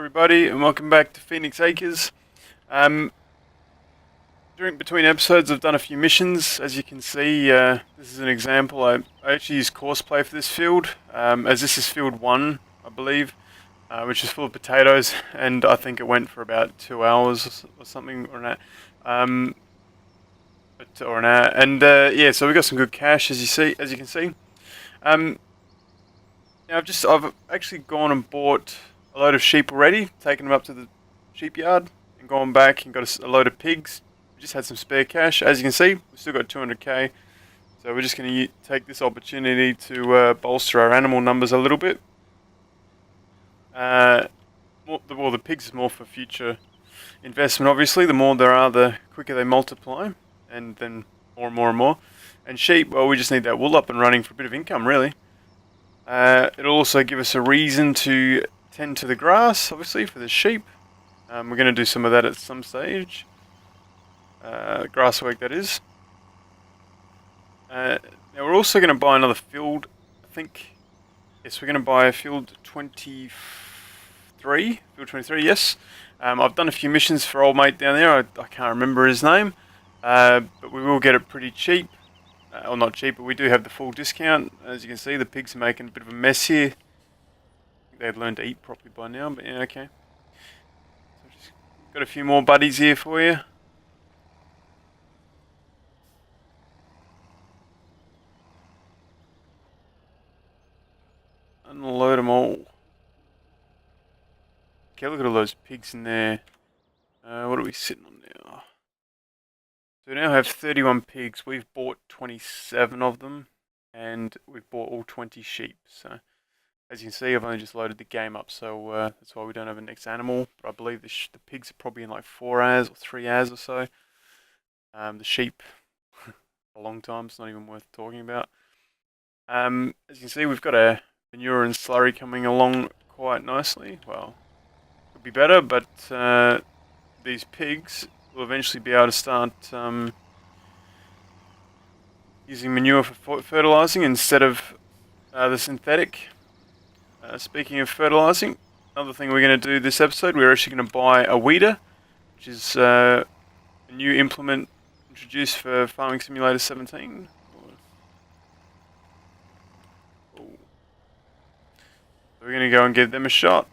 everybody, and welcome back to Phoenix Acres. Um, between episodes, I've done a few missions. As you can see, this is an example. I actually used Courseplay for this field, as this is field 1, I believe, which is full of potatoes, and I think it went for about 2 hours or something, or an hour. Yeah, so we got some good cash, as you can see. Now I've actually gone and bought a load of sheep already, taken them up to the sheep yard, and gone back and got a load of pigs. We just had some spare cash. As you can see, we've still got 200k, so we're just going to take this opportunity to bolster our animal numbers a little bit. The pigs is more for future investment, obviously. The more there are, the quicker they multiply, and then more and more and more. And sheep, well, we just need that wool up and running for a bit of income, really. It'll also give us a reason to tend to the grass, obviously, for the sheep. We're going to do some of that at some stage. Grass work, that is. Now we're also going to buy another field, I think. Yes, we're going to buy field 23. Field 23, yes. I've done a few missions for old mate down there. I can't remember his name. But we will get it pretty cheap. Well, not cheap, but we do have the full discount. As you can see, the pigs are making a bit of a mess here. I think they've learned to eat properly by now, but yeah, okay. So just got a few more buddies here for you. Unload them all. Okay, look at all those pigs in there. What are we sitting on now? So we now have 31 pigs. We've bought 27 of them, and we've bought all 20 sheep. So, as you can see, I've only just loaded the game up, so that's why we don't have a next animal. But I believe the pigs are probably in like 4 hours or 3 hours or so. The sheep, a long time. It's not even worth talking about. As you can see, we've got a manure and slurry coming along quite nicely. Well, could be better, but these pigs will eventually be able to start using manure for fertilizing instead of the synthetic. Speaking of fertilizing, another thing we're going to do this episode, we're actually going to buy a weeder, which is a new implement introduced for Farming Simulator 17. So we're going to go and give them a shot.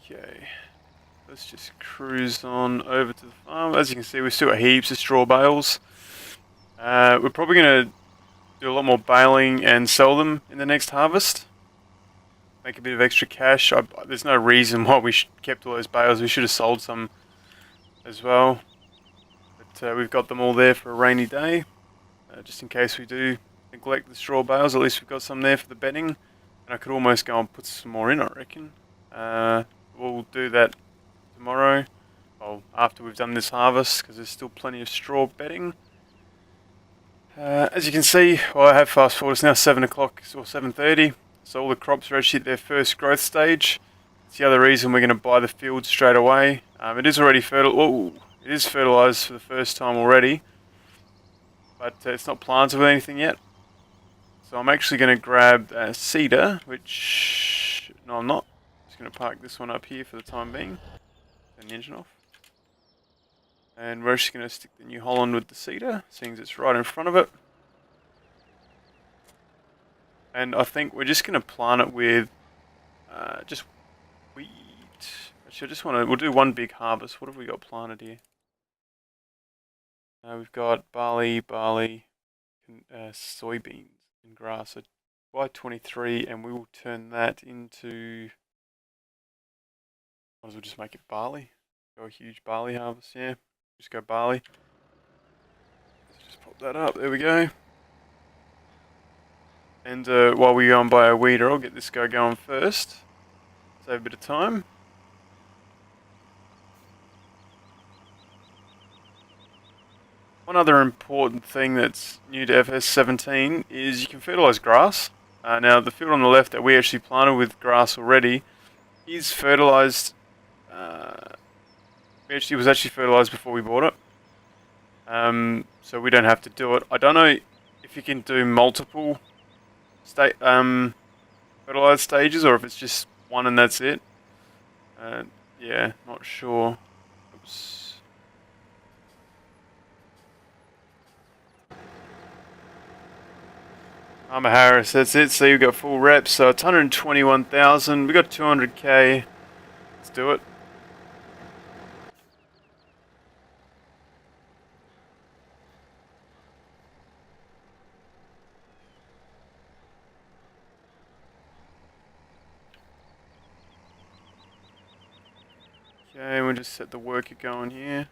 Okay, let's just cruise on over to the farm. As you can see, we've still got heaps of straw bales. We're probably going to do a lot more baling and sell them in the next harvest. Make a bit of extra cash. There's no reason why we kept all those bales. We should have sold some as well. But we've got them all there for a rainy day. Just in case we do neglect the straw bales, at least we've got some there for the bedding. And I could almost go and put some more in, I reckon. We'll do that tomorrow, well, after we've done this harvest, because there's still plenty of straw bedding. As you can see, well, I have fast forward, it's now 7 o'clock or 7:30, so all the crops are actually at their first growth stage. It's the other reason we're going to buy the field straight away. It is already it is fertilized for the first time already, but it's not planted with anything yet. So I'm actually going to grab a seeder, which, no, I'm not. Going to park this one up here for the time being. Turn the engine off. And we're just going to stick the New Holland with the seeder, seeing as it's right in front of it. And I think we're just going to plant it with just wheat. Actually, we'll do one big harvest. What have we got planted here? We've got barley, soybeans, and grass. So buy 23, and we will turn that into... Might as well just make it barley. Go a huge barley harvest, yeah. Just go barley. Let's just pop that up, there we go. And while we go and buy a weeder, I'll get this guy going first. Save a bit of time. One other important thing that's new to FS17 is you can fertilize grass. Now the field on the left that we actually planted with grass already is fertilized. It was actually fertilized before we bought it. so we don't have to do it. I don't know if you can do multiple fertilized stages or if it's just one and that's it. Yeah, not sure. Oops. Armour Harris, that's it. So you've got full reps. So it's 121,000. We got 200k. Let's do it. Okay, we'll just set the worker going here.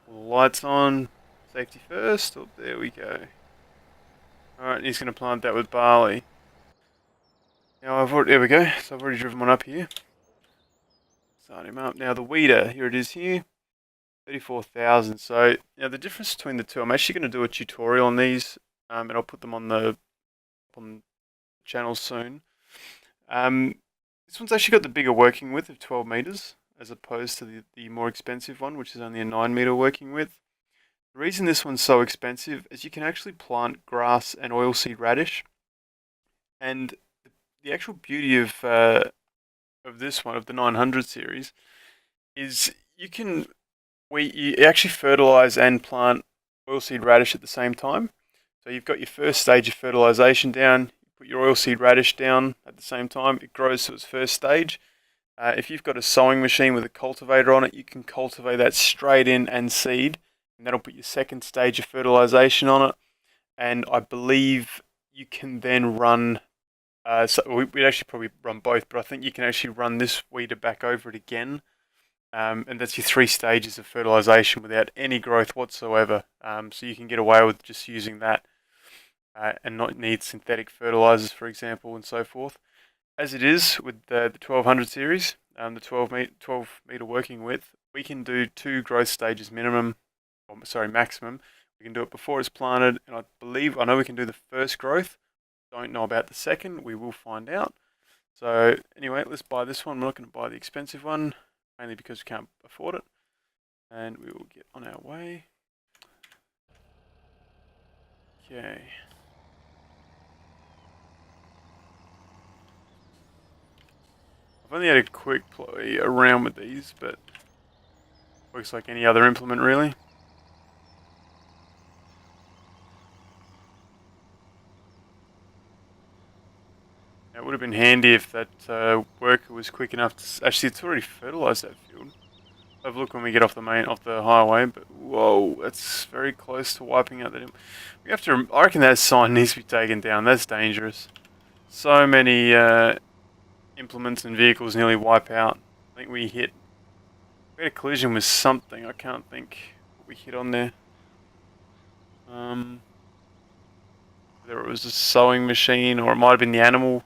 All the lights on. Safety first. Oh, there we go. Alright, he's going to plant that with barley. Now there we go. So I've already driven one up here. Start him up. Now the weeder, here it is here. 34,000. So now the difference between the two, I'm actually going to do a tutorial on these, and I'll put them on the channel soon. This one's actually got the bigger working width of 12 meters, as opposed to the more expensive one, which is only a 9-meter working width. The reason this one's so expensive is you can actually plant grass and oilseed radish, and the actual beauty of this one, of the 900 series, is you actually fertilize and plant oilseed radish at the same time. So you've got your first stage of fertilization down, you put your oilseed radish down at the same time, it grows to its first stage. If you've got a sowing machine with a cultivator on it, you can cultivate that straight in and seed, and that'll put your second stage of fertilization on it. And I believe you can then run, so we'd actually probably run both, but I think you can actually run this weeder back over it again. And that's your 3 stages of fertilization without any growth whatsoever. So you can get away with just using that and not need synthetic fertilizers, for example, and so forth. As it is with the 1200 series, the 12 meter working width, we can do 2 growth stages minimum, or sorry, maximum. We can do it before it's planted, and I know we can do the first growth. Don't know about the second. We will find out. So anyway, let's buy this one. We're not going to buy the expensive one, mainly because we can't afford it. And we will get on our way. Okay. I've only had a quick play around with these, but works like any other implement really. It would have been handy if that worker was quick enough to... Actually, it's already fertilized that field. Have a look when we get off the highway, but whoa, that's very close to wiping out that. We have to. I reckon that sign needs to be taken down. That's dangerous. So many implements and vehicles nearly wipe out. I think we had a collision with something. I can't think what we hit on there. Whether it was a sewing machine or it might have been the animal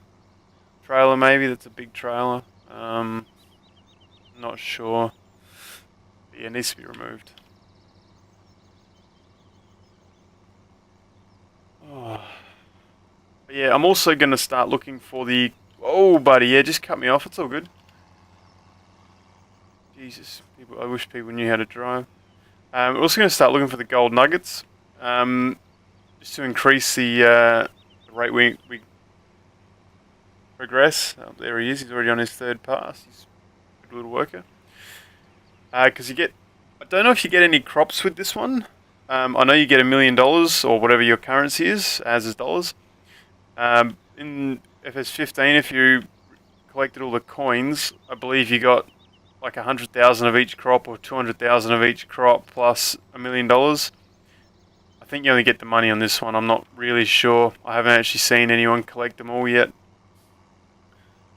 trailer. Maybe that's a big trailer. Not sure. But yeah, it needs to be removed. Oh. But yeah, I'm also going to start looking for the... Oh, buddy, yeah, just cut me off. It's all good. Jesus, I wish people knew how to drive. We're also going to start looking for the gold nuggets. Just to increase the rate we progress. Oh, there he is. He's already on his 3rd pass. He's a good little worker. Because you get... I don't know if you get any crops with this one. I know you get $1 million or whatever your currency is, as is dollars. In FS17, if you collected all the coins, I believe you got like 100,000 of each crop or 200,000 of each crop plus $1 million. I think you only get the money on this one. I'm not really sure. I haven't actually seen anyone collect them all yet.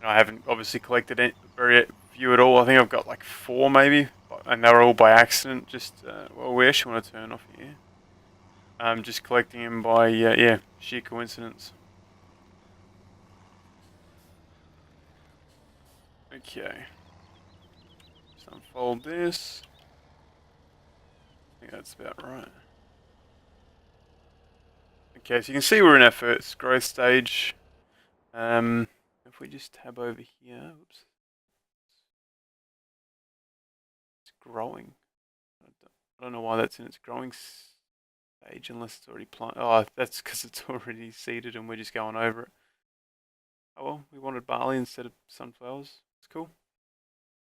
And I haven't obviously collected very few at all. I think I've got like 4 maybe, and they were all by accident. Just well, we actually want to turn off here. Just collecting them by yeah, sheer coincidence. Okay. Just unfold this. I think that's about right. Okay, so you can see we're in our first growth stage. If we just tab over here, oops. growing. I don't know why that's in its growing stage unless it's already planted. Oh, that's because it's already seeded and we're just going over it. Oh well, we wanted barley instead of sunflowers. It's cool.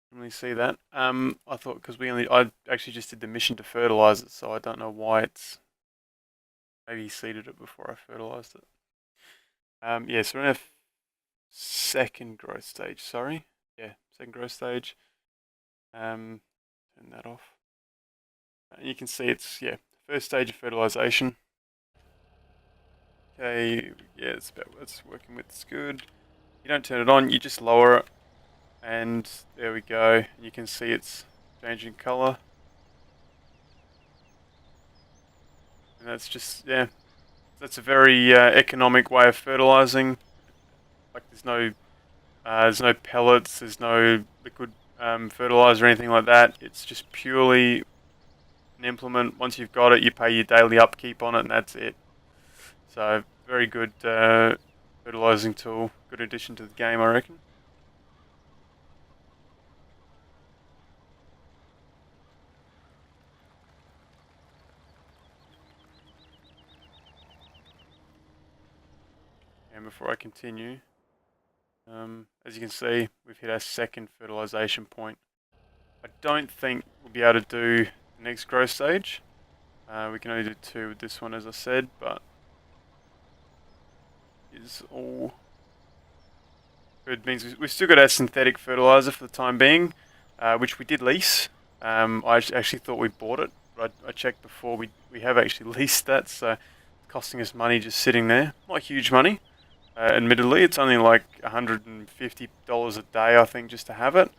Didn't really see that. I thought because I actually just did the mission to fertilize it, so I don't know why it's maybe seeded it before I fertilized it. Yeah, so we're in a second growth stage. Sorry, yeah, second growth stage. Turn that off. You can see it's first stage of fertilization. Okay, yeah, it's about what's working with. It's good. You don't turn it on, you just lower it, and there we go. You can see it's changing color, and that's just that's a very economic way of fertilizing. Like there's no pellets, there's no liquid fertilizer or anything like that. It's just purely an implement. Once you've got it, you pay your daily upkeep on it, and that's it. So very good fertilizing tool. Good addition to the game, I reckon. And before I continue, as you can see, we've hit our second fertilization point. I don't think we'll be able to do the next growth stage. We can only do 2 with this one, as I said, but is all good. Means we've still got our synthetic fertilizer for the time being, which we did lease. I actually thought we bought it, but I checked before. We have actually leased that, so it's costing us money just sitting there. Not huge money. Admittedly, it's only like $150 a day, I think, just to have it.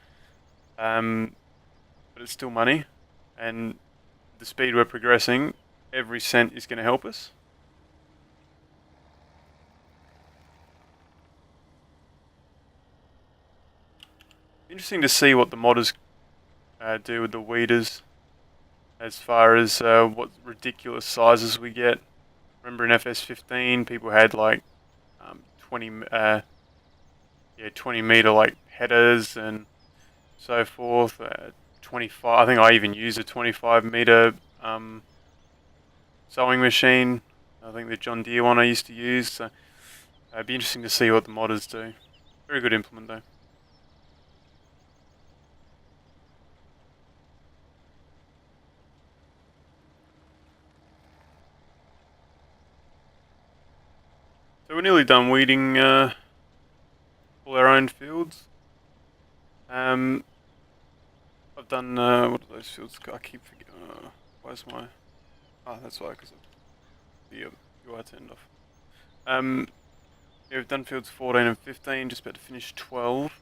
But it's still money, and the speed we're progressing, every cent is going to help us. Interesting to see what the modders do with the weeders, as far as what ridiculous sizes we get. Remember in FS17, people had like 20 20-meter like headers and so forth. 25. I think I even used a 25-meter sewing machine. I think the John Deere one I used to use. So it'd be interesting to see what the modders do. Very good implement though. So we're nearly done weeding all our own fields. I've done what are those fields? I keep forgetting. Where's my? Oh, that's why, because the UI turned off. Yeah, we've done fields 14 and 15. Just about to finish 12,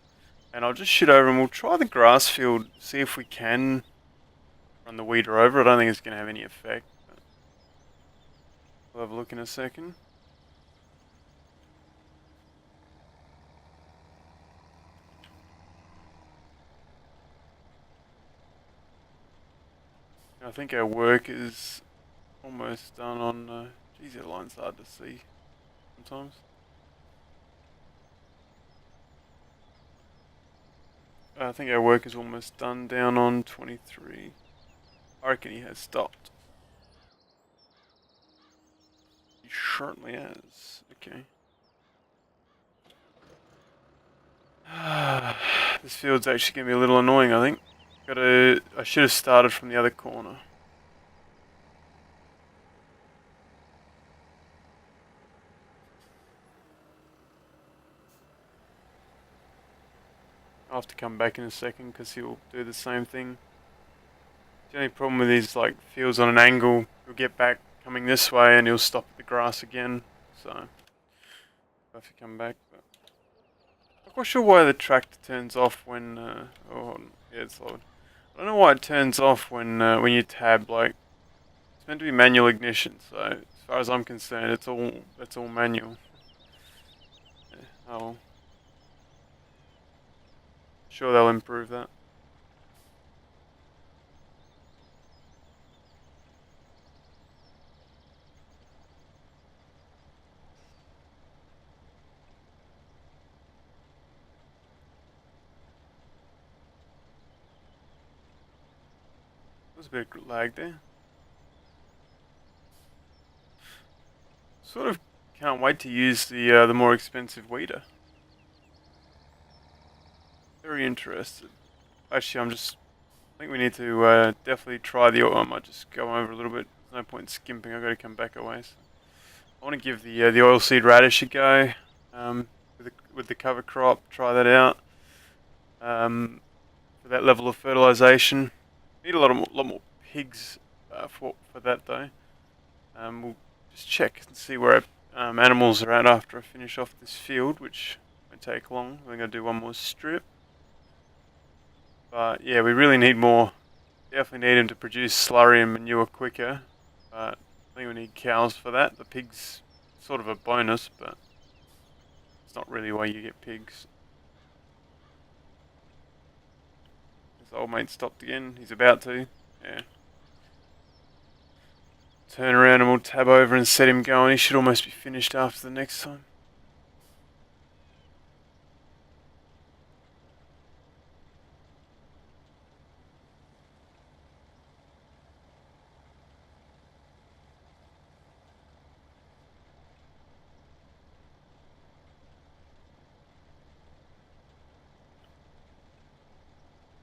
and I'll just shoot over and we'll try the grass field. See if we can run the weeder over. I don't think it's going to have any effect. We'll have a look in a second. I think our work is almost done on. Geez, that line's hard to see sometimes. I think our work is almost done down on 23. I reckon he has stopped. He certainly has. Okay. This field's actually going to be a little annoying, I think. I should have started from the other corner. I'll have to come back in a second because he'll do the same thing. The only problem with these like fields on an angle, he'll get back coming this way and he'll stop at the grass again. So I'll have to come back. But I'm not quite sure why the tractor turns off when. Oh, yeah, it's loud. I don't know why it turns off when you tab. Like it's meant to be manual ignition. So as far as I'm concerned, it's all manual. Yeah, oh well. Sure, they'll improve that. Was a bit of lag there. Sort of can't wait to use the more expensive weeder. Very interested. Actually, I think we need to definitely try the oil. I might just go over a little bit. There's no point in skimping. I've got to come back away. So I want to give the oilseed radish a go with the cover crop. Try that out for that level of fertilization. Need a lot more pigs for that though. We'll just check and see where our animals are at after I finish off this field, which won't take long. I think I'll do one more strip. But yeah, we really need more. Definitely need them to produce slurry and manure quicker. But I think we need cows for that. The pigs, sort of a bonus, but it's not really why you get pigs. His old mate stopped again. He's about to. Yeah. Turn around and we'll tab over and set him going. He should almost be finished after the next time.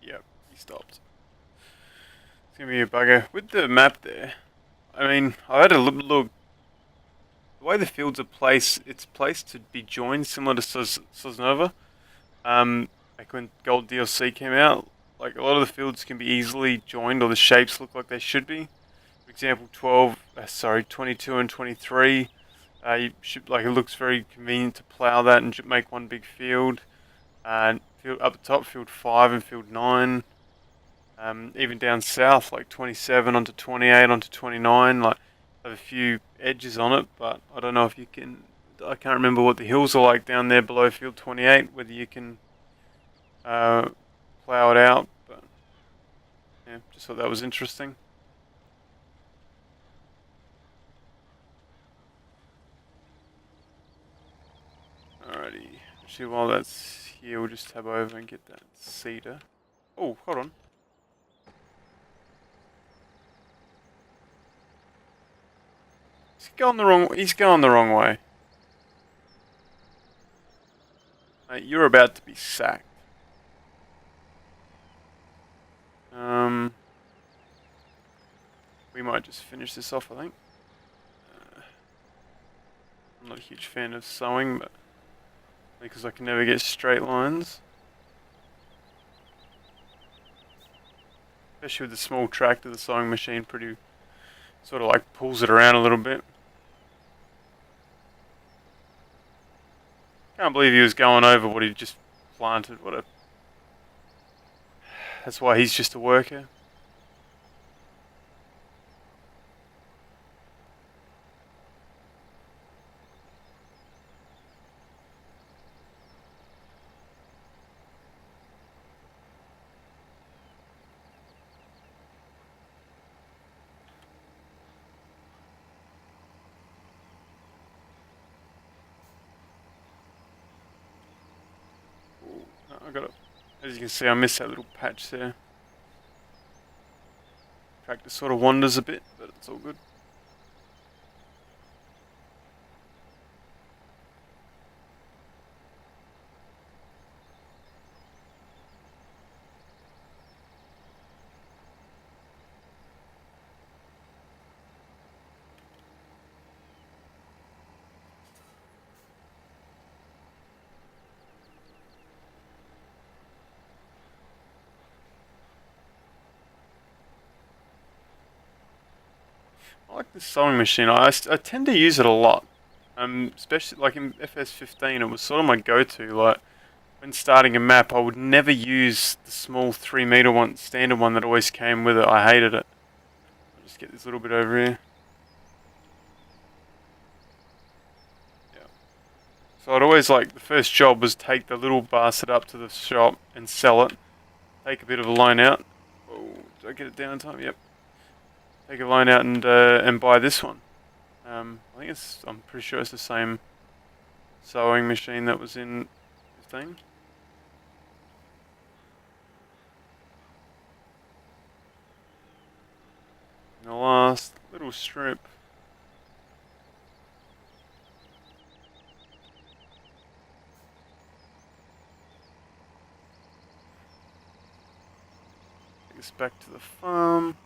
Yep, he stopped. It's gonna be a bugger. With the map there, I mean, I had a look. The way the fields are placed, it's placed to be joined similar to Sosnova. Like when Gold DLC came out, like a lot of the fields can be easily joined, or the shapes look like they should be. For example, 22 and 23. You should, like, it looks very convenient to plow that and make one big field. And field up the top, field 5 and field 9. Even down south, like 27 onto 28 onto 29, like have a few edges on it, but I don't know if you can. I can't remember what the hills are like down there below field 28. Whether you can plow it out, but yeah, just thought that was interesting. Alrighty, actually while that's here, we'll just tab over and get that cedar. Oh, hold on. He's going the wrong way. Mate, you're about to be sacked. We might just finish this off, I think. I'm not a huge fan of sowing, but because I can never get straight lines. Especially with the small tractor, the sowing machine pretty sort of like pulls it around a little bit. Can't believe he was going over what he just planted. That's why he's just a worker. I got it. As you can see, I missed that little patch there. Tractor sort of wanders a bit, but it's all good. I like the sewing machine. I tend to use it a lot. Especially like in FS15, it was sort of my go-to. Like when starting a map, I would never use the small 3 meter one, standard one that always came with it. I hated it. I'll just get this little bit over here. Yeah. So I'd always like the first job was take the little bastard up to the shop and sell it. Take a bit of a loan out. Oh, did I get it down in time? Yep. Take a loan out and buy this one. I think I'm pretty sure it's the same sewing machine that was in 15. the last little strip. Take us back to the farm.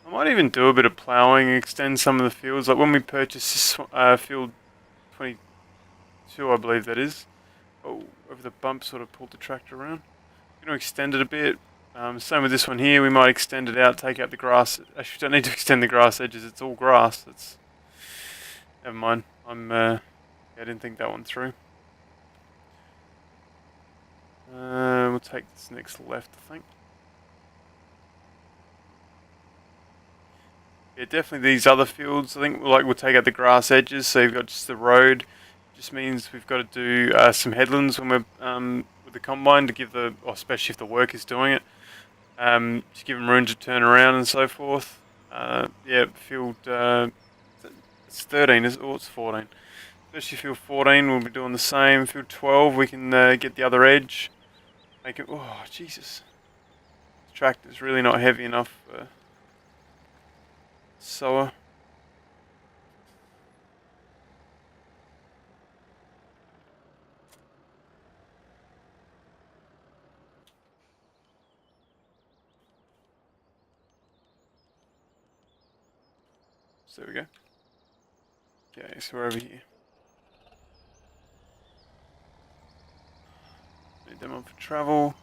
I might even do a bit of ploughing, extend some of the fields. Like when we purchased this field 22, I believe that is. Oh, over the bump, sort of pulled the tractor around. I'm going to extend it a bit. Same with this one here. We might extend it out, take out the grass. Actually, we don't need to extend the grass edges. It's all grass. Never mind. I didn't think that one through. We'll take this next left, I think. Yeah, definitely these other fields. I think we'll take out the grass edges, so you've got just the road. Just means we've got to do some headlands when we're with the combine to give especially if the work is doing it, just give them room to turn around and so forth. Yeah, field it's 13, it's 14. Especially field 14, we'll be doing the same. Field 12, we can get the other edge, make it. Oh Jesus, the tractor's really not heavy enough for sower. So there we go. Okay, so we're over here. Need them on for travel.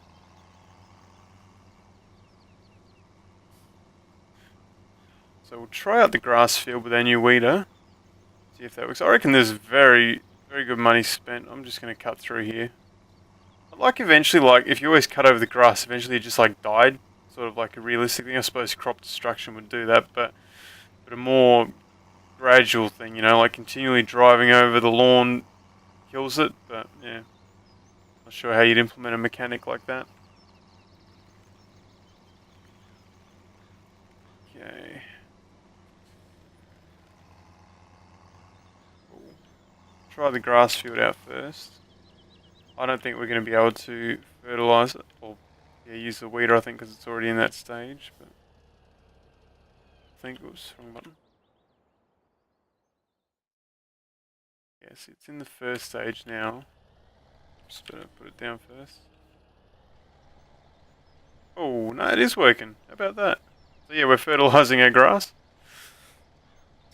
So we'll try out the grass field with our new weeder. See if that works. I reckon there's very, very good money spent. I'm just going to cut through here. I'd like eventually, like, if you always cut over the grass, eventually it just, like, died. Sort of like a realistic thing. I suppose crop destruction would do that, but a more gradual thing, you know, like continually driving over the lawn kills it, but yeah. Not sure how you'd implement a mechanic like that. Okay. Cool. Try the grass field out first. I don't think we're going to be able to fertilise it, or use the weeder, I think, because it's already in that stage, but I think it was wrong button. Yes, it's in the first stage now. Just better put it down first. Oh, no, it is working. How about that? So yeah, we're fertilising our grass.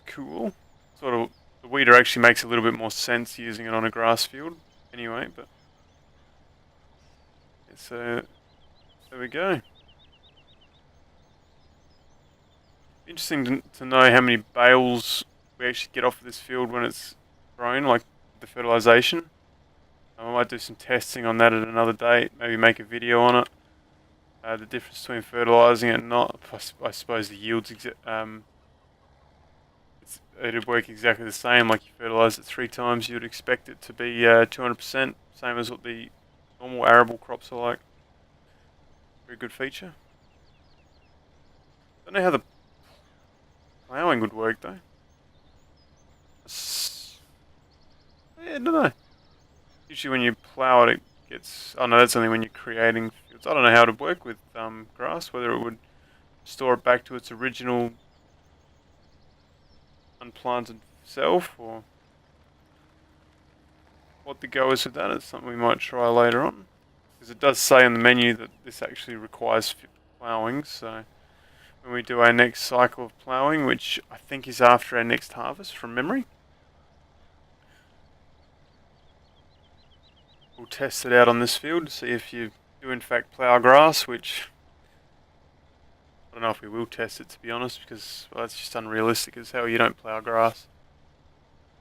Cool. Sort of, the weeder actually makes a little bit more sense using it on a grass field. Anyway, but yeah, so there we go. Interesting to know how many bales we actually get off of this field when it's grown, like the fertilisation. I might do some testing on that at another date. Maybe make a video on it. The difference between fertilising it and not. I suppose the yields it'd work exactly the same. Like you fertilise it 3 times, you'd expect it to be 200%, same as what the normal arable crops are like. Very good feature. Don't know how the ploughing would work though. Yeah, I don't know. Usually when you plough it, it gets. Oh no, that's only when you're creating fields. I don't know how it would work with grass. Whether it would restore it back to its original unplanted self, or what the go is with that. It's something we might try later on, because it does say on the menu that this actually requires ploughing. So when we do our next cycle of ploughing, which I think is after our next harvest from memory, we'll test it out on this field to see if you do in fact plough grass, which I don't know if we will test it, to be honest, because that's just unrealistic as hell. You don't plough grass.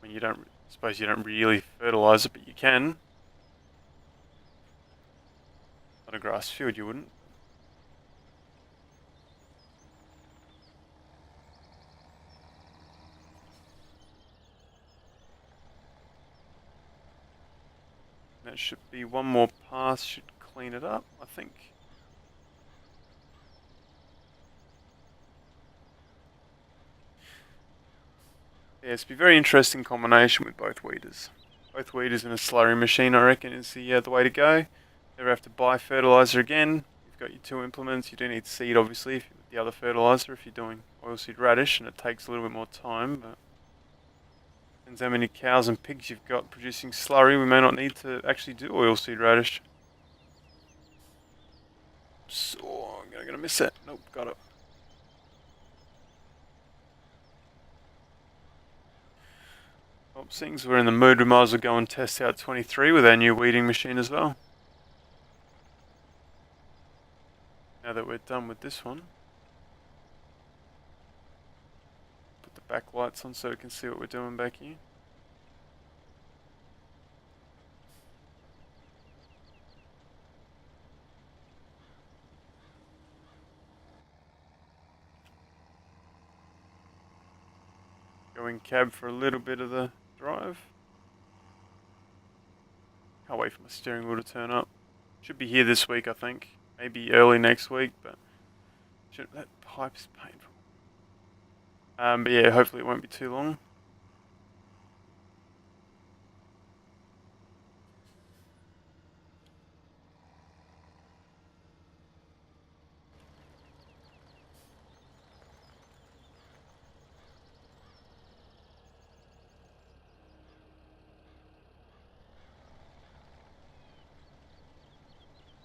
I mean, I suppose you don't really fertilise it, but you can. On a grass field you wouldn't. That should be one more pass, should clean it up, I think. Yeah, it's be a very interesting combination with both weeders. Both weeders and a slurry machine, I reckon, is the way to go. Never have to buy fertilizer again. You've got your 2 implements. You do need seed, obviously, with the other fertilizer if you're doing oilseed radish, and it takes a little bit more time. But depends how many cows and pigs you've got producing slurry. We may not need to actually do oilseed radish. So I'm gonna miss it. Nope, got it. Well, seeing we're in the mood, we might as well go and test out 23 with our new weeding machine as well. Now that we're done with this one. Put the backlights on so we can see what we're doing back here. Go in cab for a little bit of the drive. Can't wait for my steering wheel to turn up. Should be here this week, I think. Maybe early next week, but that pipe's painful. But yeah, hopefully it won't be too long.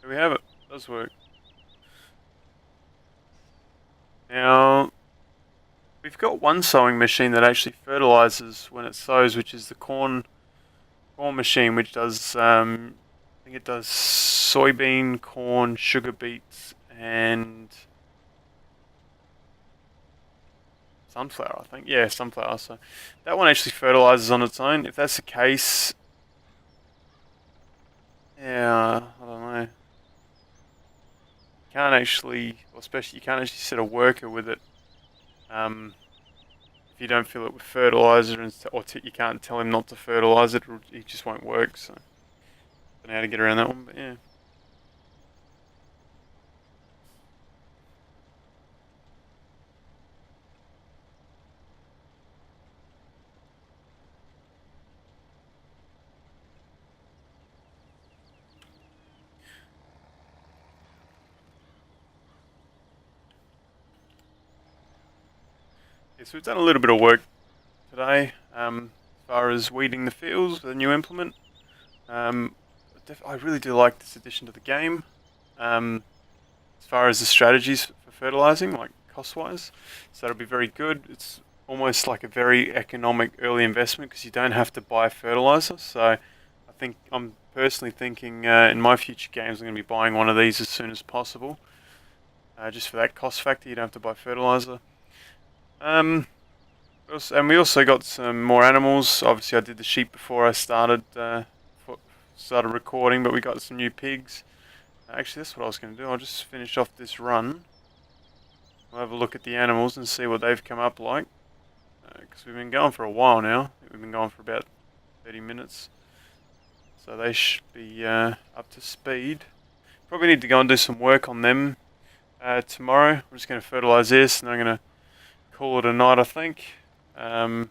There we have it. It does work. Now, we've got one sowing machine that actually fertilizes when it sows, which is the corn machine, which does, I think it does soybean, corn, sugar beets, and sunflower, I think. Yeah, sunflower. So that one actually fertilizes on its own. If that's the case, yeah, I don't know. Can't actually, or especially you can't actually set a worker with it. If you don't fill it with fertilizer, or you can't tell him not to fertilize it, it just won't work. So, don't know how to get around that one, but yeah. Yeah, so we've done a little bit of work today, as far as weeding the fields with a new implement. I really do like this addition to the game. As far as the strategies for fertilizing, like cost-wise, so that'll be very good. It's almost like a very economic early investment because you don't have to buy fertilizer. So I think I'm personally thinking in my future games I'm going to be buying one of these as soon as possible, just for that cost factor. You don't have to buy fertilizer. And we also got some more animals. Obviously, I did the sheep before I started recording, but we got some new pigs. Actually, that's what I was going to do. I'll just finish off this run. We'll have a look at the animals and see what they've come up like. Because we've been going for a while now. We've been going for about 30 minutes. So they should be up to speed. Probably need to go and do some work on them tomorrow. We're just going to fertilise this and I'm going to call it a night, I think. I'll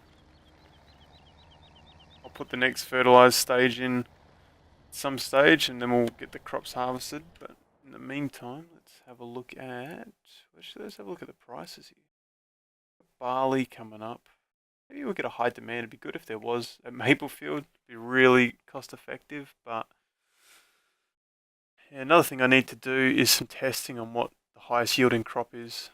put the next fertilised stage in some stage and then we'll get the crops harvested. But in the meantime, let's have a look at... Let's have a look at the prices here. Barley coming up. Maybe we'll get a high demand. It'd be good if there was at Maplefield. It'd be really cost effective. But yeah, another thing I need to do is some testing on what the highest yielding crop is.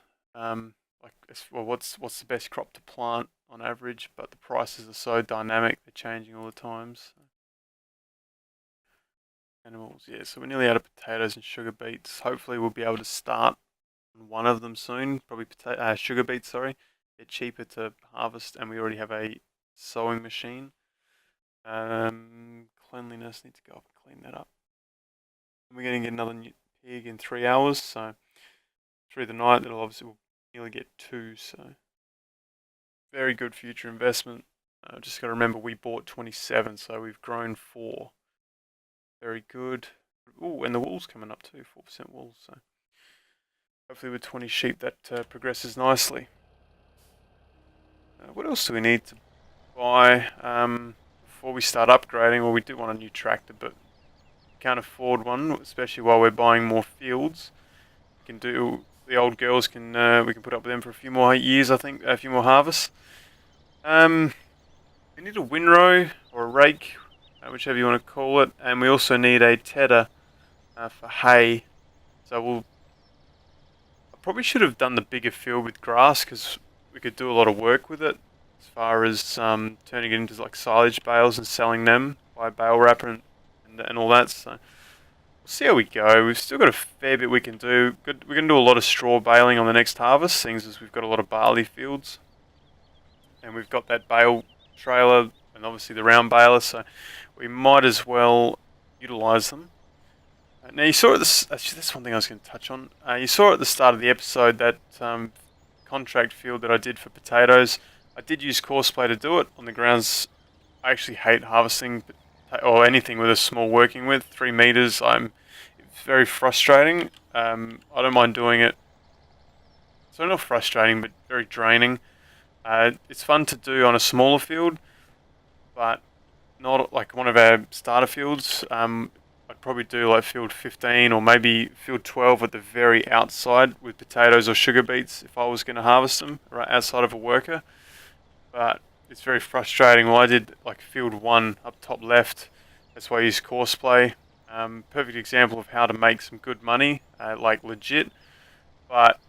What's the best crop to plant on average? But the prices are so dynamic; they're changing all the time. So. Animals, yeah. So we're nearly out of potatoes and sugar beets. Hopefully, we'll be able to start on one of them soon. Probably sugar beets. Sorry, they're cheaper to harvest, and we already have a sowing machine. Cleanliness, need to go up and clean that up. And we're going to get another new pig in 3 hours. So through the night, that'll obviously we'll nearly get 2. So very good future investment. Just got to remember we bought 27, so we've grown 4. Very good. Oh, and the wool's coming up too, 4% wool. So hopefully with 20 sheep that progresses nicely. What else do we need to buy before we start upgrading? Well, we do want a new tractor, but can't afford one, especially while we're buying more fields. We can do the old girls can we can put up with them for a few more years. I think a few more harvests. We need a windrow or a rake, whichever you want to call it, and we also need a tedder for hay. So I probably should have done the bigger field with grass because we could do a lot of work with it, as far as turning it into like silage bales and selling them by bale wrapper and all that. So we'll see how we go. We've still got a fair bit we can do. We're going to do a lot of straw baling on the next harvest, seeing as we've got a lot of barley fields, and we've got that bale trailer and obviously the round baler, so we might as well utilise them. Now you saw at this. Actually, that's one thing I was going to touch on. You saw at the start of the episode that contract field that I did for potatoes. I did use courseplay to do it on the grounds. I actually hate harvesting or anything with a small working width. 3 meters. It's very frustrating. I don't mind doing it. So not frustrating, but very draining. It's fun to do on a smaller field, but not like one of our starter fields. I'd probably do like field 15 or maybe field 12 at the very outside with potatoes or sugar beets if I was going to harvest them right outside of a worker. But it's very frustrating. Well, I did like field 1 up top left. That's why I use courseplay. Perfect example of how to make some good money, like legit. But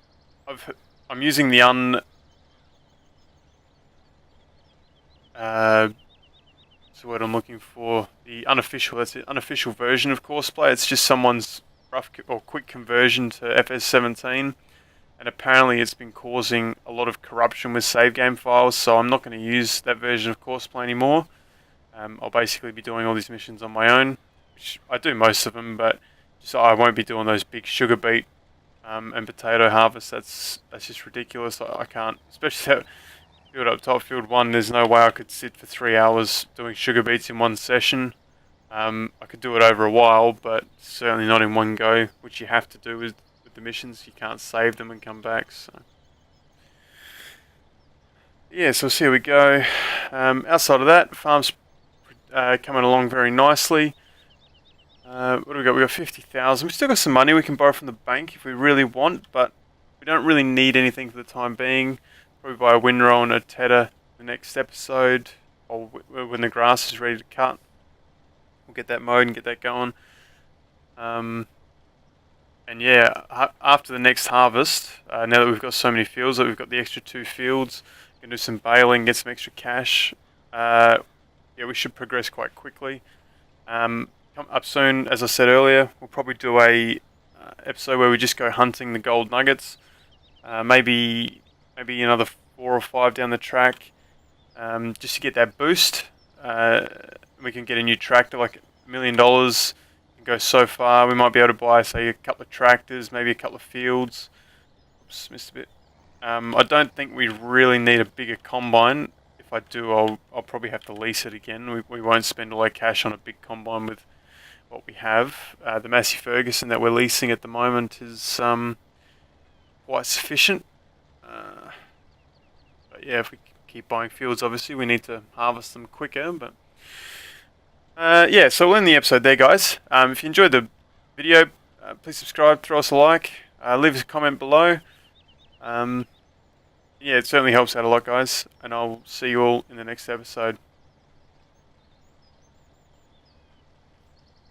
I'm using the what's the word I'm looking for? The unofficial. That's the unofficial version of courseplay. It's just someone's rough or quick conversion to FS17, and apparently it's been causing a lot of corruption with save game files. So I'm not going to use that version of courseplay anymore. I'll basically be doing all these missions on my own, which I do most of them, but just I won't be doing those big sugar beet and potato harvests. That's just ridiculous. I can't, especially that field up top, field 1. There's no way I could sit for 3 hours doing sugar beets in one session. I could do it over a while, but certainly not in one go, which you have to do with the missions. You can't save them and come back. So yeah, so we'll see how we go. Outside of that, farm's coming along very nicely. What do we got? We got 50,000. We've still got some money we can borrow from the bank if we really want, but we don't really need anything for the time being. Probably buy a windrow and a tedder the next episode, or when the grass is ready to cut. We'll get that mowed and get that going. And yeah, after the next harvest, now that we've got so many fields, that we've got the extra 2 fields, we can do some baling, get some extra cash. Yeah, we should progress quite quickly. Come up soon, as I said earlier, we'll probably do a episode where we just go hunting the gold nuggets. Maybe another 4 or 5 down the track, just to get that boost. We can get a new tractor, like $1 million, and go so far. We might be able to buy, say, a couple of tractors, maybe a couple of fields. Oops, missed a bit. I don't think we really need a bigger combine. If I do, I'll probably have to lease it again. We won't spend all our cash on a big combine with what we have. The Massey Ferguson that we're leasing at the moment is quite sufficient. But yeah, if we keep buying fields, obviously we need to harvest them quicker. But yeah, so we'll end the episode there, guys. If you enjoyed the video, please subscribe, throw us a like, leave us a comment below. Yeah, it certainly helps out a lot, guys, and I'll see you all in the next episode.